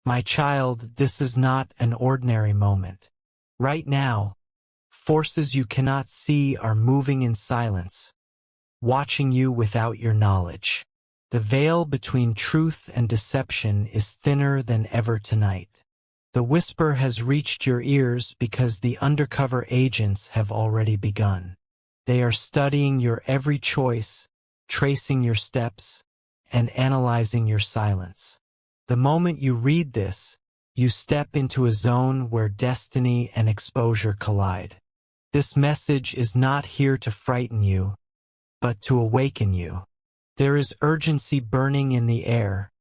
My child, this is not an ordinary moment. Right now, forces you cannot see are moving in silence, watching you without your knowledge. The veil between truth and deception is thinner than ever tonight. The whisper has reached your ears because the undercover agents have already begun. They are studying your every choice, tracing your steps, and analyzing your silence. The moment you read this, you step into a zone where destiny and exposure collide. This message is not here to frighten you, but to awaken you. There is urgency burning in the air,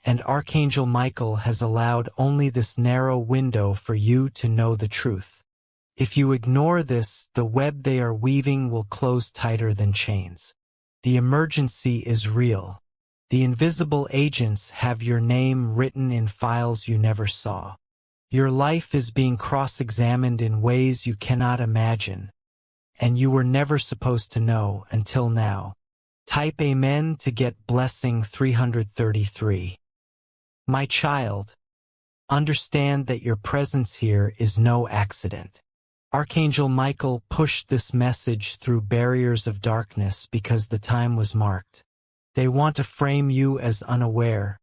and Archangel Michael has allowed only this narrow window for you to know the truth. If you ignore this, the web they are weaving will close tighter than chains. The emergency is real. The invisible agents have your name written in files you never saw. Your life is being cross-examined in ways you cannot imagine, and you were never supposed to know until now. Type Amen to get blessing 333. My child, understand that your presence here is no accident. Archangel Michael pushed this message through barriers of darkness because the time was marked. They want to frame you as unaware,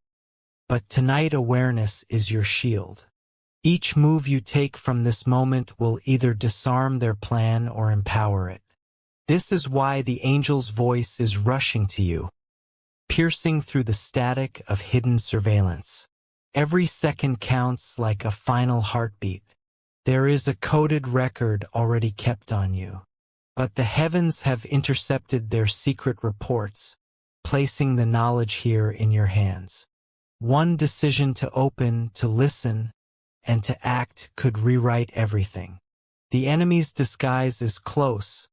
but tonight awareness is your shield. Each move you take from this moment will either disarm their plan or empower it. This is why the angel's voice is rushing to you, piercing through the static of hidden surveillance. Every second counts like a final heartbeat. There is a coded record already kept on you. But the heavens have intercepted their secret reports, placing the knowledge here in your hands. One decision to open, to listen, and to act could rewrite everything. The enemy's disguise is close,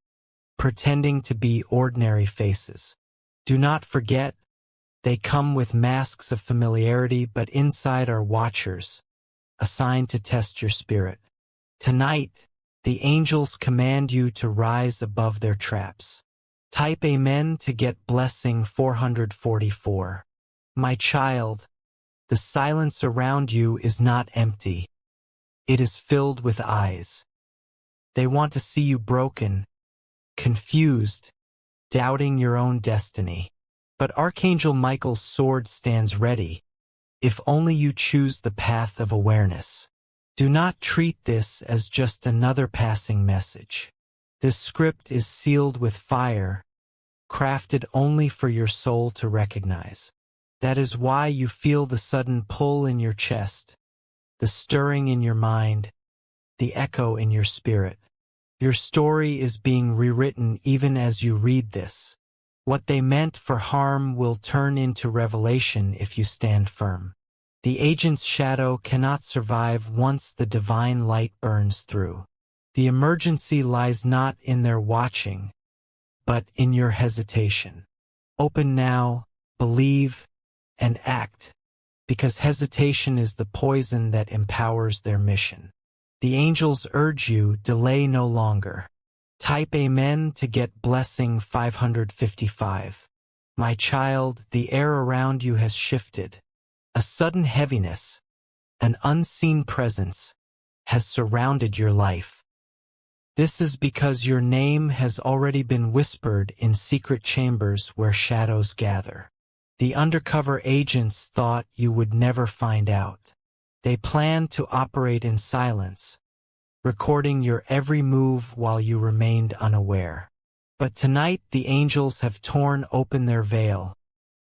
pretending to be ordinary faces. Do not forget, they come with masks of familiarity, but inside are watchers, assigned to test your spirit. Tonight, the angels command you to rise above their traps. Type Amen to get blessing 444. My child, the silence around you is not empty. It is filled with eyes. They want to see you broken, confused, doubting your own destiny. But Archangel Michael's sword stands ready, if only you choose the path of awareness. Do not treat this as just another passing message. This script is sealed with fire, crafted only for your soul to recognize. That is why you feel the sudden pull in your chest, the stirring in your mind, the echo in your spirit. Your story is being rewritten even as you read this. What they meant for harm will turn into revelation if you stand firm. The agent's shadow cannot survive once the divine light burns through. The emergency lies not in their watching, but in your hesitation. Open now, believe, and act, because hesitation is the poison that empowers their mission. The angels urge you, delay no longer. Type Amen to get blessing 555. My child, the air around you has shifted. A sudden heaviness, an unseen presence, has surrounded your life. This is because your name has already been whispered in secret chambers where shadows gather. The undercover agents thought you would never find out. They planned to operate in silence, recording your every move while you remained unaware. But tonight the angels have torn open their veil,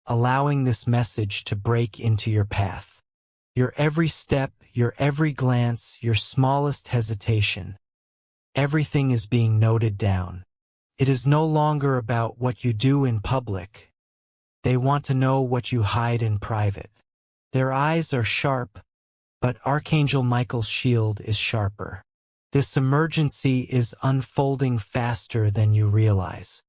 allowing this message to break into your path. Your every step, your every glance, your smallest hesitation, everything is being noted down. It is no longer about what you do in public. They want to know what you hide in private. Their eyes are sharp, but Archangel Michael's shield is sharper. This emergency is unfolding faster than you realize.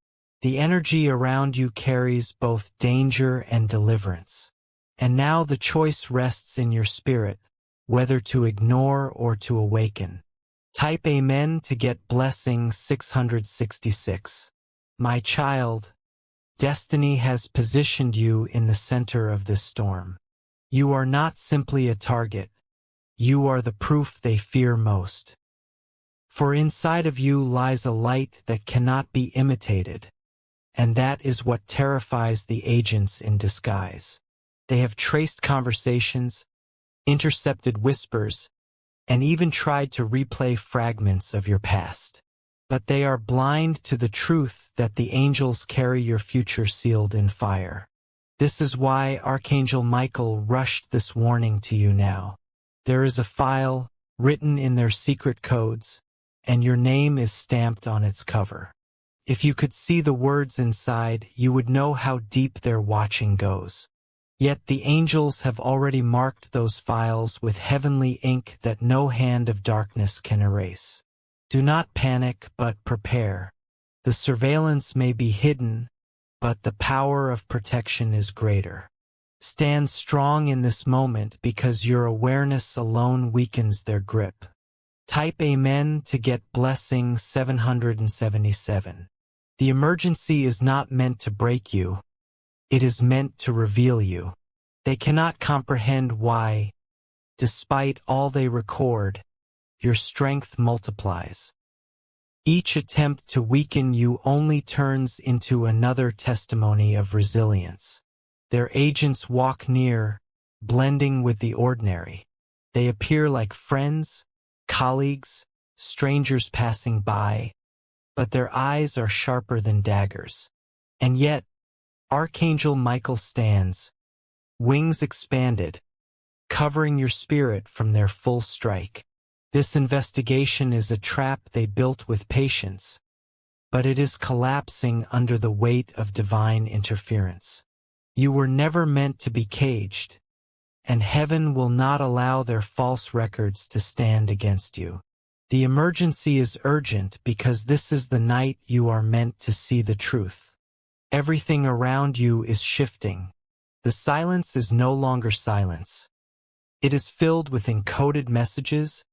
The energy around you carries both danger and deliverance. And now the choice rests in your spirit, whether to ignore or to awaken. Type Amen to get blessing 666. My child, destiny has positioned you in the center of this storm. You are not simply a target. You are the proof they fear most. For inside of you lies a light that cannot be imitated, and that is what terrifies the agents in disguise. They have traced conversations, intercepted whispers, and even tried to replay fragments of your past. But they are blind to the truth that the angels carry your future sealed in fire. This is why Archangel Michael rushed this warning to you now. There is a file, written in their secret codes, and your name is stamped on its cover. If you could see the words inside, you would know how deep their watching goes. Yet the angels have already marked those files with heavenly ink that no hand of darkness can erase. Do not panic, but prepare. The surveillance may be hidden, but the power of protection is greater. Stand strong in this moment because your awareness alone weakens their grip. Type Amen to get blessing 777. The emergency is not meant to break you. It is meant to reveal you. They cannot comprehend why, despite all they record, your strength multiplies. Each attempt to weaken you only turns into another testimony of resilience. Their agents walk near, blending with the ordinary. They appear like friends, colleagues, strangers passing by, but their eyes are sharper than daggers. And yet, Archangel Michael stands, wings expanded, covering your spirit from their full strike. This investigation is a trap they built with patience, but it is collapsing under the weight of divine interference. You were never meant to be caged, and heaven will not allow their false records to stand against you. The emergency is urgent because this is the night you are meant to see the truth. Everything around you is shifting. The silence is no longer silence. It is filled with encoded messages,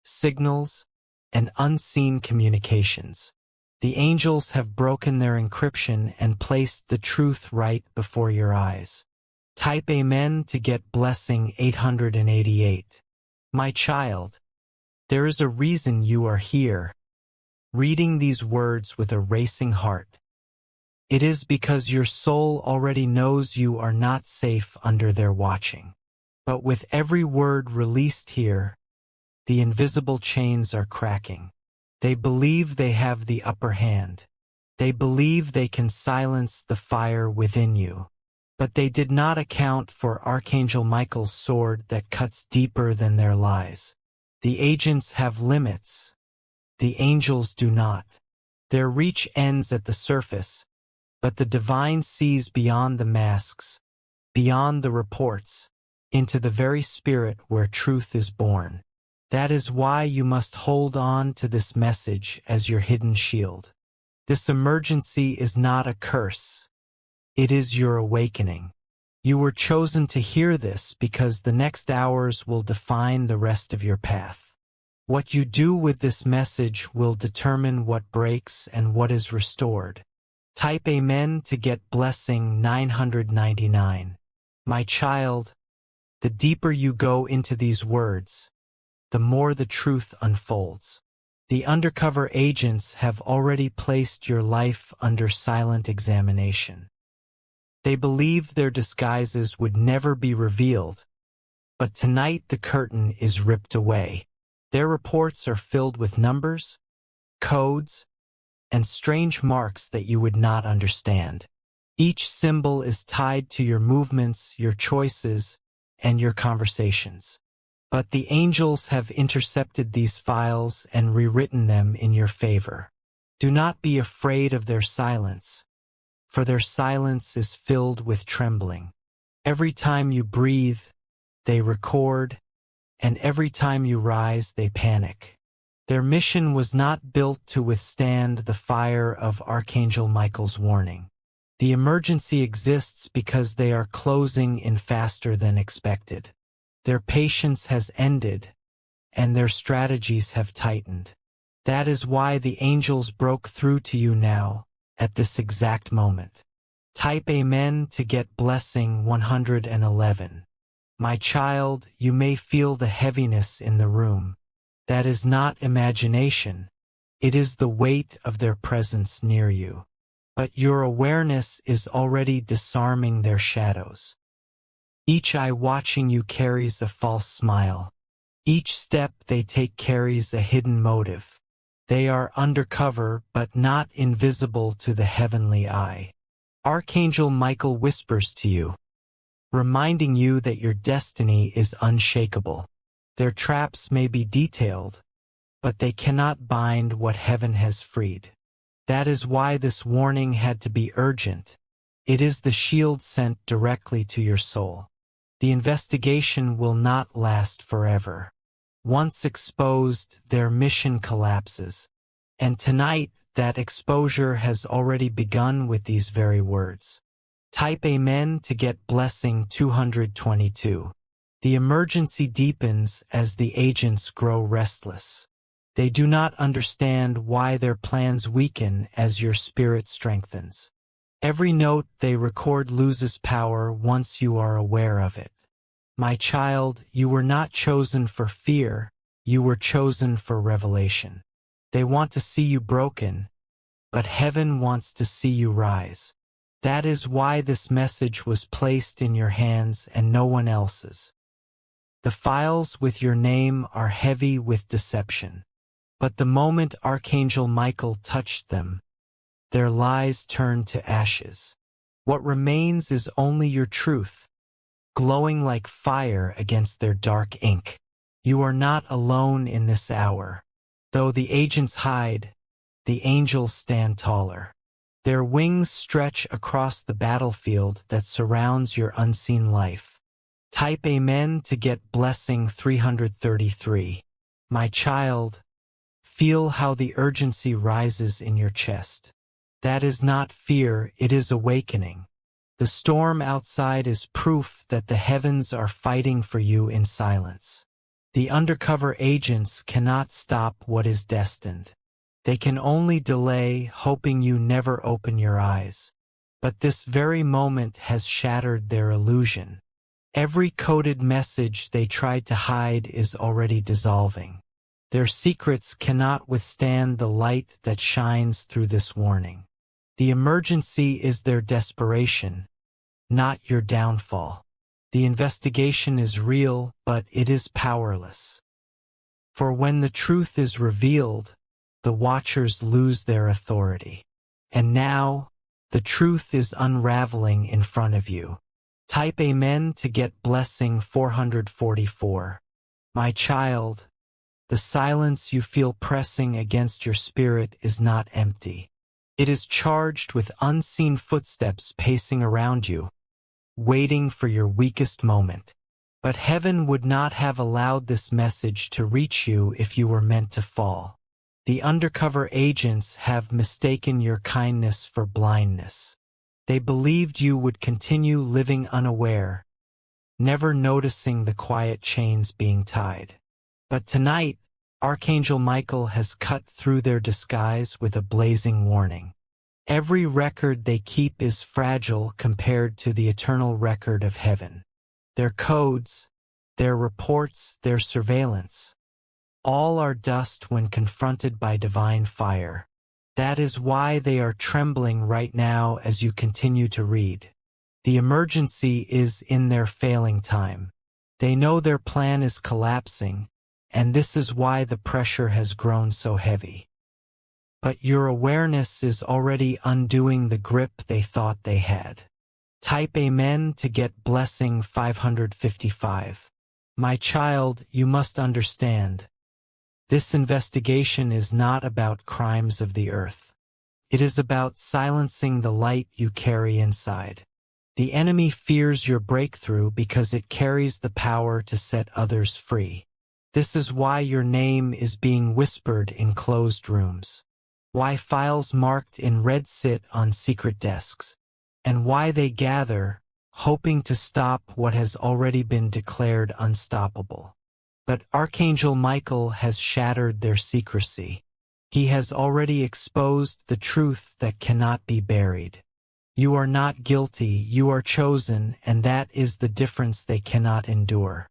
signals, and unseen communications. The angels have broken their encryption and placed the truth right before your eyes. Type Amen to get blessing 888. My child, there is a reason you are here, reading these words with a racing heart. It is because your soul already knows you are not safe under their watching. But with every word released here, the invisible chains are cracking. They believe they have the upper hand. They believe they can silence the fire within you. But they did not account for Archangel Michael's sword that cuts deeper than their lies. The agents have limits. The angels do not. Their reach ends at the surface, but the divine sees beyond the masks, beyond the reports, into the very spirit where truth is born. That is why you must hold on to this message as your hidden shield. This emergency is not a curse. It is your awakening. You were chosen to hear this because the next hours will define the rest of your path. What you do with this message will determine what breaks and what is restored. Type Amen to get blessing 999. My child, the deeper you go into these words, the more the truth unfolds. The undercover agents have already placed your life under silent examination. They believed their disguises would never be revealed, but tonight the curtain is ripped away. Their reports are filled with numbers, codes, and strange marks that you would not understand. Each symbol is tied to your movements, your choices, and your conversations. But the angels have intercepted these files and rewritten them in your favor. Do not be afraid of their silence, for their silence is filled with trembling. Every time you breathe, they record, and every time you rise, they panic. Their mission was not built to withstand the fire of Archangel Michael's warning. The emergency exists because they are closing in faster than expected. Their patience has ended, and their strategies have tightened. That is why the angels broke through to you now, at this exact moment. Type Amen to get blessing 111. My child, you may feel the heaviness in the room. That is not imagination. It is the weight of their presence near you. But your awareness is already disarming their shadows. Each eye watching you carries a false smile. Each step they take carries a hidden motive. They are undercover but not invisible to the heavenly eye. Archangel Michael whispers to you, reminding you that your destiny is unshakable. Their traps may be detailed, but they cannot bind what heaven has freed. That is why this warning had to be urgent. It is the shield sent directly to your soul. The investigation will not last forever. Once exposed, their mission collapses. And tonight, that exposure has already begun with these very words. Type Amen to get blessing 222. The emergency deepens as the agents grow restless. They do not understand why their plans weaken as your spirit strengthens. Every note they record loses power once you are aware of it. My child, you were not chosen for fear, you were chosen for revelation. They want to see you broken, but heaven wants to see you rise. That is why this message was placed in your hands and no one else's. The files with your name are heavy with deception. But the moment Archangel Michael touched them, their lies turned to ashes. What remains is only your truth, glowing like fire against their dark ink. You are not alone in this hour. Though the agents hide, the angels stand taller. Their wings stretch across the battlefield that surrounds your unseen life. Type Amen to get blessing 333. My child, feel how the urgency rises in your chest. That is not fear, it is awakening. The storm outside is proof that the heavens are fighting for you in silence. The undercover agents cannot stop what is destined. They can only delay, hoping you never open your eyes. But this very moment has shattered their illusion. Every coded message they tried to hide is already dissolving. Their secrets cannot withstand the light that shines through this warning. The emergency is their desperation, not your downfall. The investigation is real, but it is powerless. For when the truth is revealed, the watchers lose their authority. And now, the truth is unraveling in front of you. Type Amen to get blessing 444. My child, the silence you feel pressing against your spirit is not empty. It is charged with unseen footsteps pacing around you, waiting for your weakest moment. But heaven would not have allowed this message to reach you if you were meant to fall. The undercover agents have mistaken your kindness for blindness. They believed you would continue living unaware, never noticing the quiet chains being tied. But tonight, Archangel Michael has cut through their disguise with a blazing warning. Every record they keep is fragile compared to the eternal record of heaven. Their codes, their reports, their surveillance, all are dust when confronted by divine fire. That is why they are trembling right now as you continue to read. The emergency is in their failing time. They know their plan is collapsing, and this is why the pressure has grown so heavy. But your awareness is already undoing the grip they thought they had. Type Amen to get blessing 555. My child, you must understand. This investigation is not about crimes of the earth. It is about silencing the light you carry inside. The enemy fears your breakthrough because it carries the power to set others free. This is why your name is being whispered in closed rooms, why files marked in red sit on secret desks, and why they gather, hoping to stop what has already been declared unstoppable. But Archangel Michael has shattered their secrecy. He has already exposed the truth that cannot be buried. You are not guilty, you are chosen, and that is the difference they cannot endure.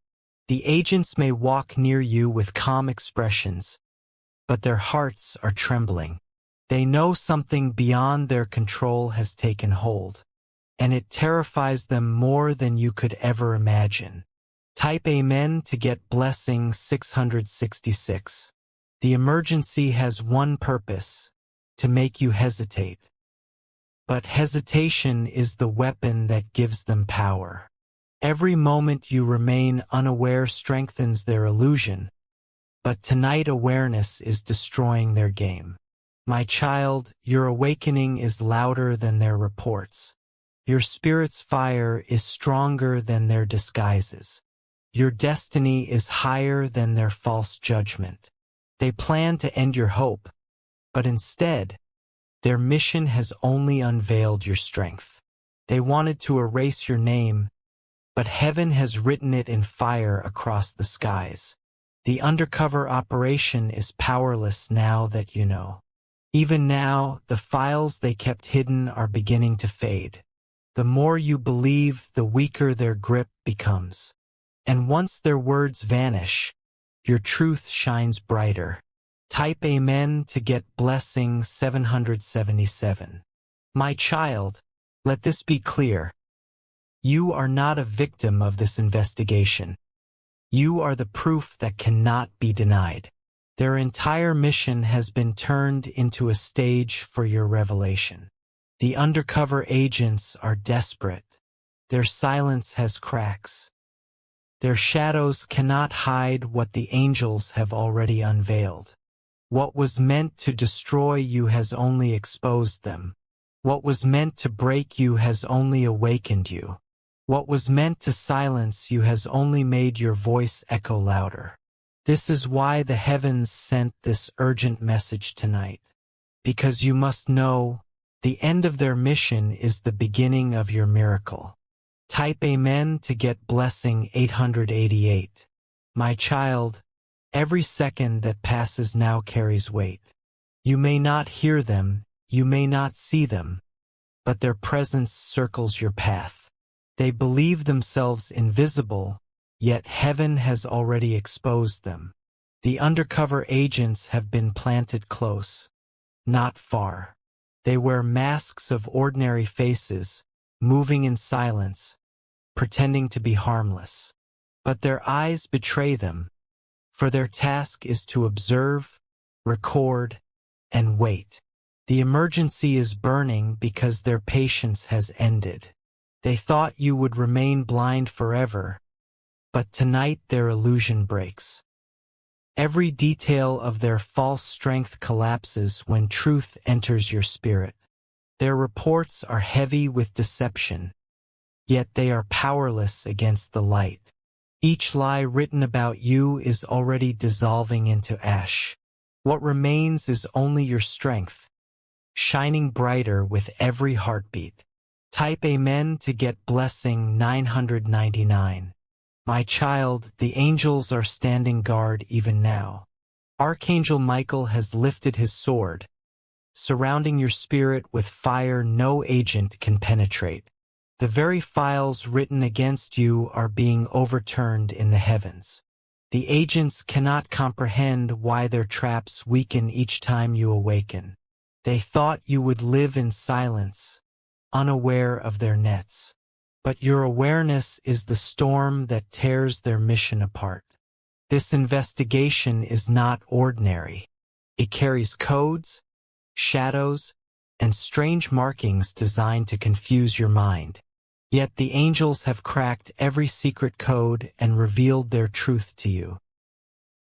The agents may walk near you with calm expressions, but their hearts are trembling. They know something beyond their control has taken hold, and it terrifies them more than you could ever imagine. Type Amen to get blessing 666. The emergency has one purpose: to make you hesitate. But hesitation is the weapon that gives them power. Every moment you remain unaware strengthens their illusion, but tonight awareness is destroying their game. My child, your awakening is louder than their reports. Your spirit's fire is stronger than their disguises. Your destiny is higher than their false judgment. They plan to end your hope, but instead, their mission has only unveiled your strength. They wanted to erase your name, but heaven has written it in fire across the skies. The undercover operation is powerless now that you know. Even now, the files they kept hidden are beginning to fade. The more you believe, the weaker their grip becomes. And once their words vanish, your truth shines brighter. Type Amen to get blessing 777. My child, let this be clear. You are not a victim of this investigation. You are the proof that cannot be denied. Their entire mission has been turned into a stage for your revelation. The undercover agents are desperate. Their silence has cracks. Their shadows cannot hide what the angels have already unveiled. What was meant to destroy you has only exposed them. What was meant to break you has only awakened you. What was meant to silence you has only made your voice echo louder. This is why the heavens sent this urgent message tonight. Because you must know, the end of their mission is the beginning of your miracle. Type Amen to get blessing 888. My child, every second that passes now carries weight. You may not hear them, you may not see them, but their presence circles your path. They believe themselves invisible, yet heaven has already exposed them. The undercover agents have been planted close, not far. They wear masks of ordinary faces, moving in silence, pretending to be harmless. But their eyes betray them, for their task is to observe, record, and wait. The emergency is burning because their patience has ended. They thought you would remain blind forever, but tonight their illusion breaks. Every detail of their false strength collapses when truth enters your spirit. Their reports are heavy with deception, yet they are powerless against the light. Each lie written about you is already dissolving into ash. What remains is only your strength, shining brighter with every heartbeat. Type Amen to get blessing 999. My child, the angels are standing guard even now. Archangel Michael has lifted his sword, surrounding your spirit with fire no agent can penetrate. The very files written against you are being overturned in the heavens. The agents cannot comprehend why their traps weaken each time you awaken. They thought you would live in silence, unaware of their nets. But your awareness is the storm that tears their mission apart. This investigation is not ordinary. It carries codes, shadows, and strange markings designed to confuse your mind. Yet the angels have cracked every secret code and revealed their truth to you.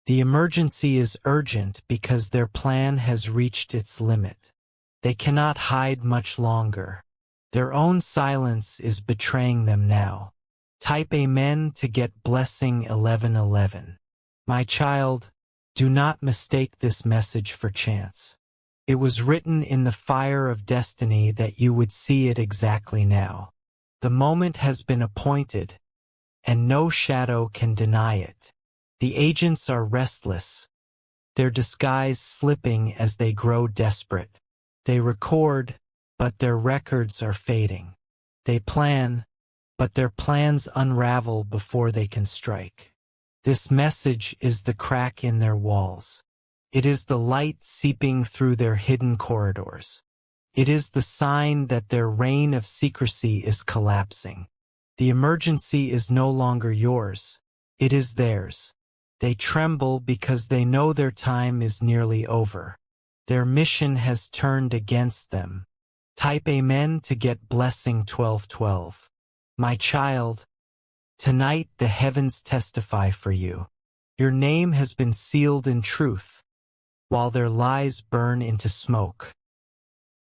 The emergency is urgent because their plan has reached its limit. They cannot hide much longer. Their own silence is betraying them now. Type Amen to get blessing 1111. My child, do not mistake this message for chance. It was written in the fire of destiny that you would see it exactly now. The moment has been appointed, and no shadow can deny it. The agents are restless, their disguise slipping as they grow desperate. They record, but their records are fading. They plan, but their plans unravel before they can strike. This message is the crack in their walls. It is the light seeping through their hidden corridors. It is the sign that their reign of secrecy is collapsing. The emergency is no longer yours. It is theirs. They tremble because they know their time is nearly over. Their mission has turned against them. Type Amen to get blessing 1212. My child, tonight the heavens testify for you. Your name has been sealed in truth, while their lies burn into smoke.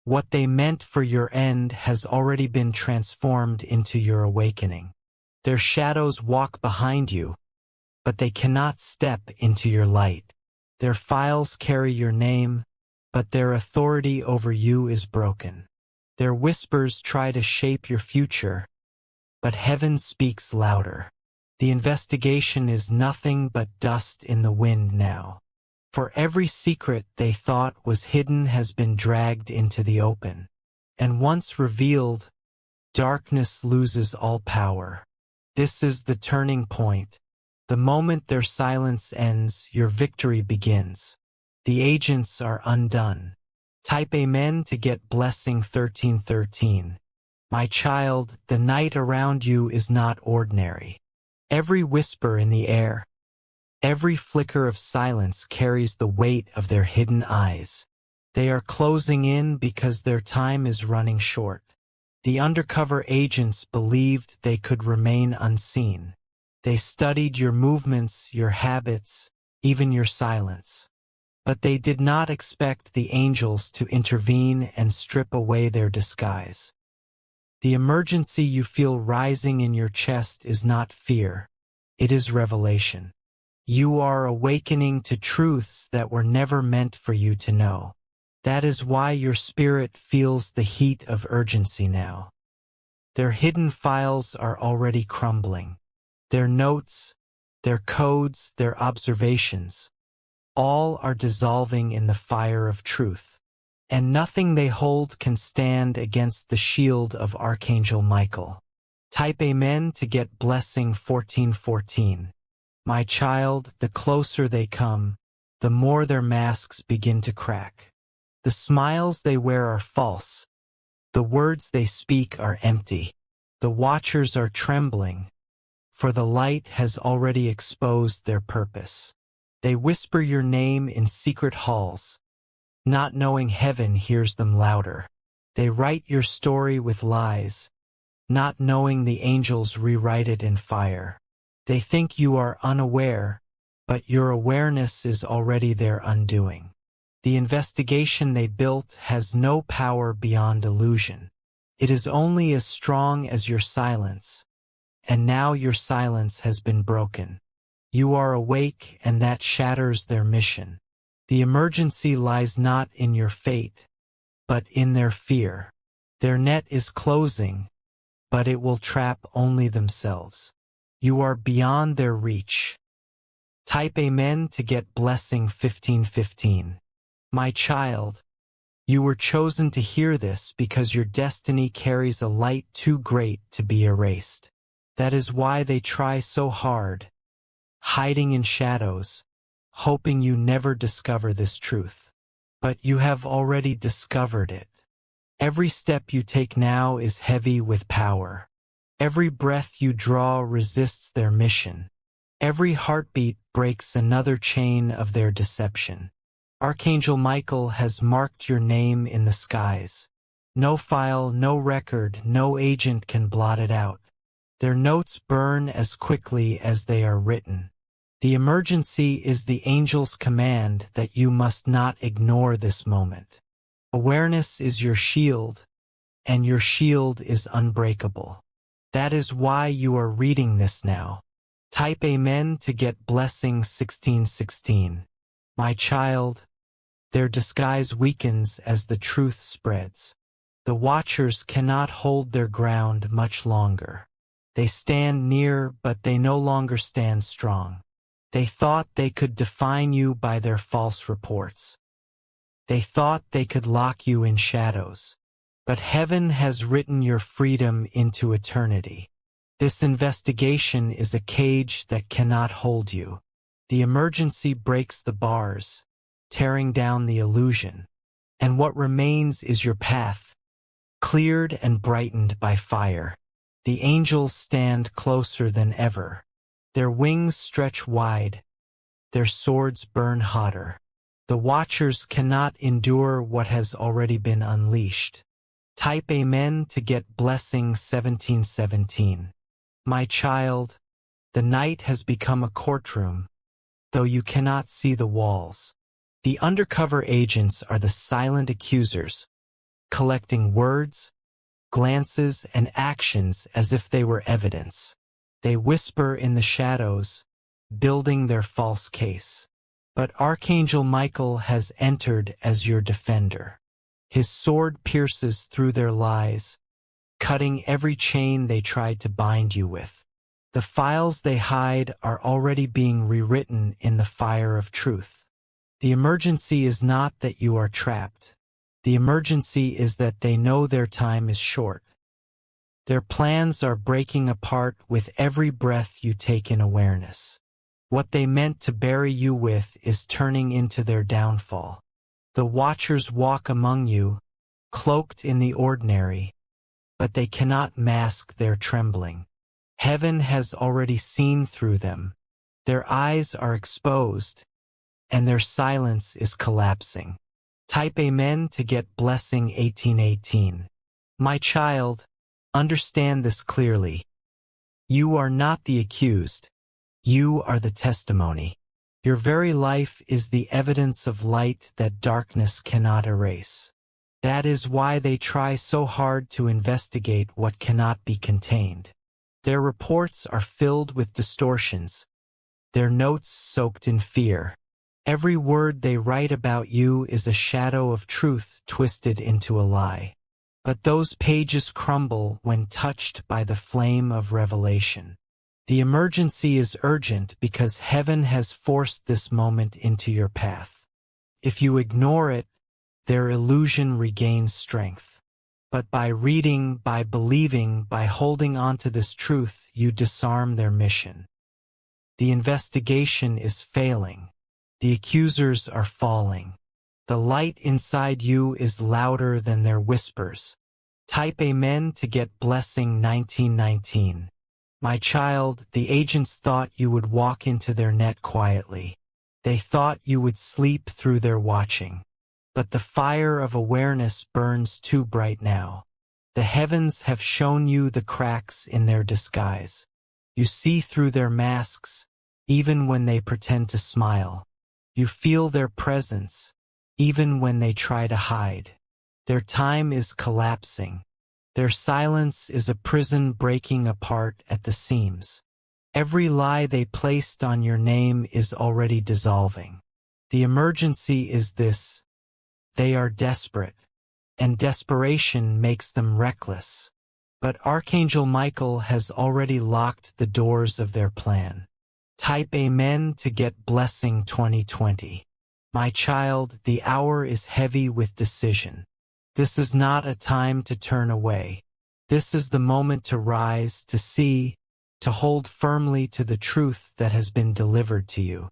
What they meant for your end has already been transformed into your awakening. Their shadows walk behind you, but they cannot step into your light. Their files carry your name, but their authority over you is broken. Their whispers try to shape your future, but heaven speaks louder. The investigation is nothing but dust in the wind now. For every secret they thought was hidden has been dragged into the open. And once revealed, darkness loses all power. This is the turning point. The moment their silence ends, your victory begins. The agents are undone. Type Amen to get blessing 1313. My child, the night around you is not ordinary. Every whisper in the air, every flicker of silence carries the weight of their hidden eyes. They are closing in because their time is running short. The undercover agents believed they could remain unseen. They studied your movements, your habits, even your silence. But they did not expect the angels to intervene and strip away their disguise. The emergency you feel rising in your chest is not fear. It is revelation. You are awakening to truths that were never meant for you to know. That is why your spirit feels the heat of urgency now. Their hidden files are already crumbling. Their notes, their codes, their observations, all are dissolving in the fire of truth. And nothing they hold can stand against the shield of Archangel Michael. Type Amen to get blessing 1414. My child, the closer they come, the more their masks begin to crack. The smiles they wear are false. The words they speak are empty. The watchers are trembling, for the light has already exposed their purpose. They whisper your name in secret halls, not knowing heaven hears them louder. They write your story with lies, not knowing the angels rewrite it in fire. They think you are unaware, but your awareness is already their undoing. The investigation they built has no power beyond illusion. It is only as strong as your silence, and now your silence has been broken. You are awake, and that shatters their mission. The emergency lies not in your fate, but in their fear. Their net is closing, but it will trap only themselves. You are beyond their reach. Type Amen to get blessing 1515. My child, you were chosen to hear this because your destiny carries a light too great to be erased. That is why they try so hard, hiding in shadows, hoping you never discover this truth. But you have already discovered it. Every step you take now is heavy with power. Every breath you draw resists their mission. Every heartbeat breaks another chain of their deception. Archangel Michael has marked your name in the skies. No file, no record, no agent can blot it out. Their notes burn as quickly as they are written. The emergency is the angel's command that you must not ignore this moment. Awareness is your shield, and your shield is unbreakable. That is why you are reading this now. Type Amen to get blessing 1616. My child, their disguise weakens as the truth spreads. The watchers cannot hold their ground much longer. They stand near, but they no longer stand strong. They thought they could define you by their false reports. They thought they could lock you in shadows. but heaven has written your freedom into eternity. This investigation is a cage that cannot hold you. The emergency breaks the bars, tearing down the illusion, and what remains is your path, cleared and brightened by fire. The angels stand closer than ever. Their wings stretch wide, their swords burn hotter. The watchers cannot endure what has already been unleashed. Type Amen to get blessing 1717. My child, the night has become a courtroom, though you cannot see the walls. The undercover agents are the silent accusers, collecting words, glances, and actions as if they were evidence. They whisper in the shadows, building their false case. But Archangel Michael has entered as your defender. His sword pierces through their lies, cutting every chain they tried to bind you with. The files they hide are already being rewritten in the fire of truth. The emergency is not that you are trapped. The emergency is that they know their time is short. Their plans are breaking apart with every breath you take in awareness. What they meant to bury you with is turning into their downfall. The watchers walk among you, cloaked in the ordinary, but they cannot mask their trembling. Heaven has already seen through them. Their eyes are exposed, and their silence is collapsing. Type Amen to get blessing 1818. My child, understand this clearly. You are not the accused. You are the testimony. Your very life is the evidence of light that darkness cannot erase. That is why they try so hard to investigate what cannot be contained. Their reports are filled with distortions, their notes soaked in fear. Every word they write about you is a shadow of truth twisted into a lie. But those pages crumble when touched by the flame of revelation. The emergency is urgent because heaven has forced this moment into your path. If you ignore it, their illusion regains strength. But by reading, by believing, by holding on to this truth, you disarm their mission. The investigation is failing. The accusers are falling. The light inside you is louder than their whispers. Type Amen to get blessing 1919. My child, the agents thought you would walk into their net quietly. They thought you would sleep through their watching. But the fire of awareness burns too bright now. The heavens have shown you the cracks in their disguise. You see through their masks, even when they pretend to smile. You feel their presence, even when they try to hide. Their time is collapsing. Their silence is a prison breaking apart at the seams. Every lie they placed on your name is already dissolving. The emergency is this: they are desperate, and desperation makes them reckless. But Archangel Michael has already locked the doors of their plan. Type Amen to get blessing 2020. My child, the hour is heavy with decision. This is not a time to turn away. This is the moment to rise, to see, to hold firmly to the truth that has been delivered to you.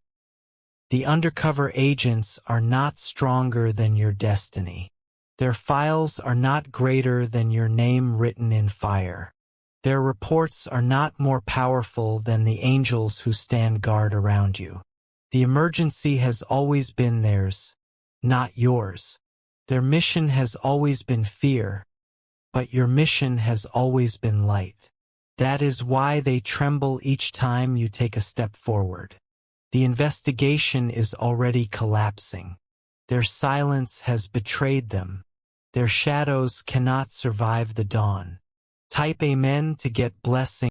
The undercover agents are not stronger than your destiny. Their files are not greater than your name written in fire. Their reports are not more powerful than the angels who stand guard around you. The emergency has always been theirs, not yours. Their mission has always been fear, but your mission has always been light. That is why they tremble each time you take a step forward. The investigation is already collapsing. Their silence has betrayed them. Their shadows cannot survive the dawn. Type Amen to get blessing.